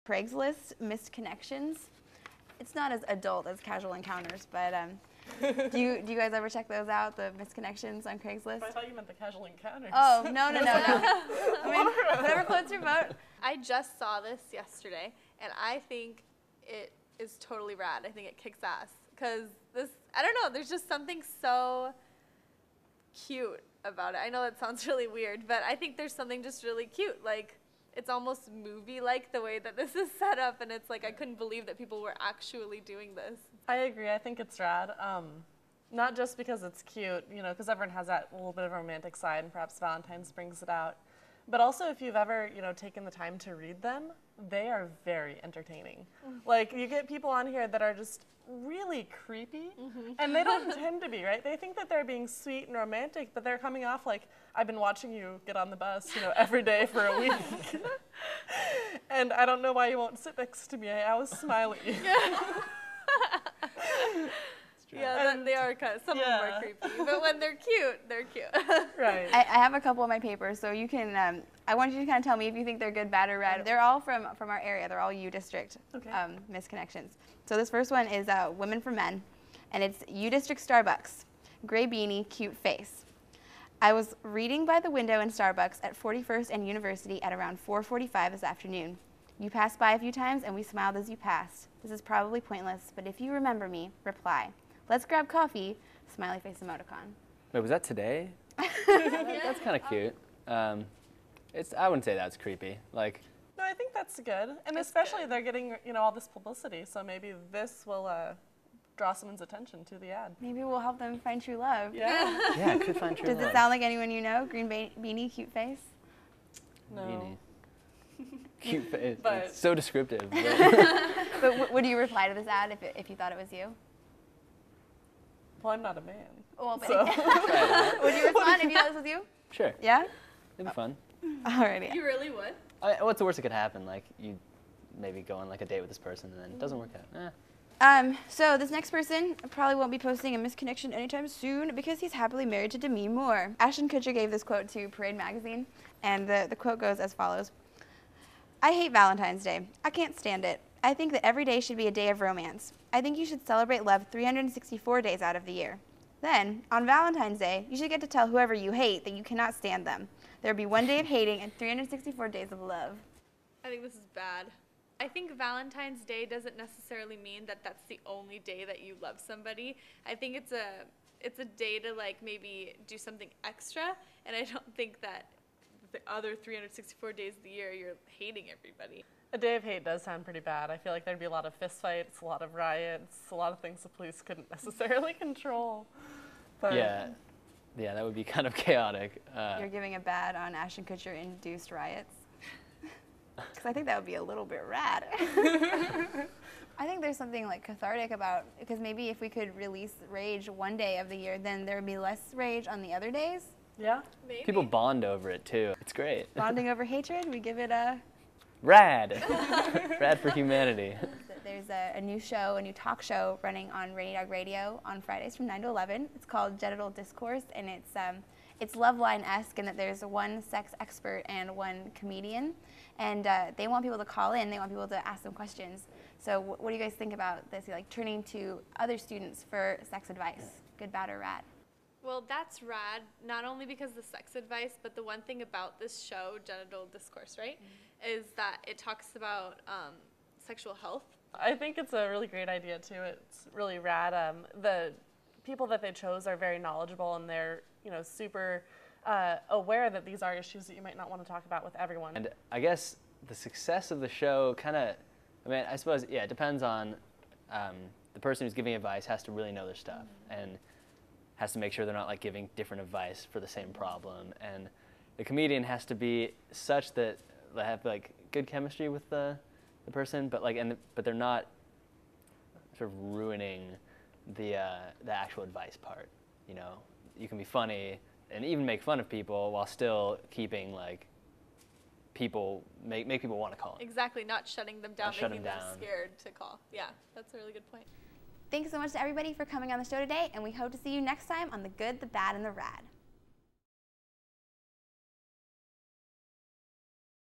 Craigslist missed connections. It's not as adult as casual encounters, but do you guys ever check those out, the missed connections on Craigslist? I thought you meant the casual encounters. Oh, no. I mean, whatever floats your boat. I just saw this yesterday, and I think it is totally rad. I think it kicks ass. Because this, I don't know, there's just something so cute about it. I know that sounds really weird, but I think there's something just really cute. Like, it's almost movie-like the way that this is set up, and it's like I couldn't believe that people were actually doing this. I agree. I think it's rad. Not just because it's cute, you know, because everyone has that little bit of a romantic side, and perhaps Valentine's brings it out. But also, if you've ever, you know, taken the time to read them, they are very entertaining. Like, you get people on here that are just really creepy, and they don't intend to be, right? They think that they're being sweet and romantic, but they're coming off like, I've been watching you get on the bus, you know, every day for a week. And I don't know why you won't sit next to me. I always smile at you. Yeah, they are kind of, some of them are creepy, but when they're cute, they're cute. Right. I have a couple of my papers, so you can, I want you to kind of tell me if you think they're good, bad, or red. They're all from our area. They're all U District misconnections. So this first one is Women for Men, and it's U District Starbucks. Gray beanie, cute face. I was reading by the window in Starbucks at 41st and University at around 4:45 this afternoon. You passed by a few times, and we smiled as you passed. This is probably pointless, but if you remember me, reply. Let's grab coffee, smiley face emoticon. Wait, was that today? That's kind of cute. I wouldn't say that's creepy. Like. No, I think that's good, and especially they're getting, you know, all this publicity, so maybe this will draw someone's attention to the ad. Maybe we'll help them find true love. Yeah. Yeah, it could find true love. Does it sound like anyone you know? Green beanie, cute face. No. Beanie. Cute face. But it's so descriptive. But would you reply to this ad if you thought it was you? Well, I'm not a man. Well, but so. Would you respond if you thought this was you? Sure. Yeah? It'd be fun. Alrighty. You really would? What's the worst that could happen? Like, you maybe go on like a date with this person and then it doesn't work out. So this next person probably won't be posting a misconnection anytime soon because he's happily married to Demi Moore. Ashton Kutcher gave this quote to Parade magazine, and the quote goes as follows. I hate Valentine's Day. I can't stand it. I think that every day should be a day of romance. I think you should celebrate love 364 days out of the year. Then, on Valentine's Day, you should get to tell whoever you hate that you cannot stand them. There will be one day of hating and 364 days of love. I think this is bad. I think Valentine's Day doesn't necessarily mean that that's the only day that you love somebody. I think it's a day to like maybe do something extra, and I don't think that the other 364 days of the year you're hating everybody. A day of hate does sound pretty bad. I feel like there'd be a lot of fistfights, a lot of riots, a lot of things the police couldn't necessarily control. But Yeah, that would be kind of chaotic. You're giving a bad on Ashton Kutcher induced riots? Because I think that would be a little bit rad. I think there's something like cathartic about, because maybe if we could release rage one day of the year, then there would be less rage on the other days. Yeah. Maybe. People bond over it too. It's great. Bonding over hatred, we give it a... Rad. Rad for humanity. There's a new show, a new talk show running on Rainy Dog Radio on Fridays from 9 to 11. It's called Genital Discourse, and it's Loveline-esque in that there's one sex expert and one comedian, and they want people to call in. They want people to ask them questions. So what do you guys think about this, like turning to other students for sex advice? Good, bad, or rad? Well, that's rad, not only because of the sex advice, but the one thing about this show, Genital Discourse, right, is that it talks about sexual health. I think it's a really great idea, too. It's really rad. The people that they chose are very knowledgeable, and they're, you know, super aware that these are issues that you might not want to talk about with everyone. And I guess the success of the show kind of, I mean, I suppose, yeah, it depends on the person who's giving advice has to really know their stuff and has to make sure they're not like giving different advice for the same problem. And the comedian has to be such that they have like good chemistry with the person, but like, but they're not sort of ruining the actual advice part. You know, you can be funny and even make fun of people while still keeping like people make people want to call. Exactly, not shutting them down, making them scared to call. Yeah, that's a really good point. Thanks so much to everybody for coming on the show today, and we hope to see you next time on The Good, the Bad, and the Rad.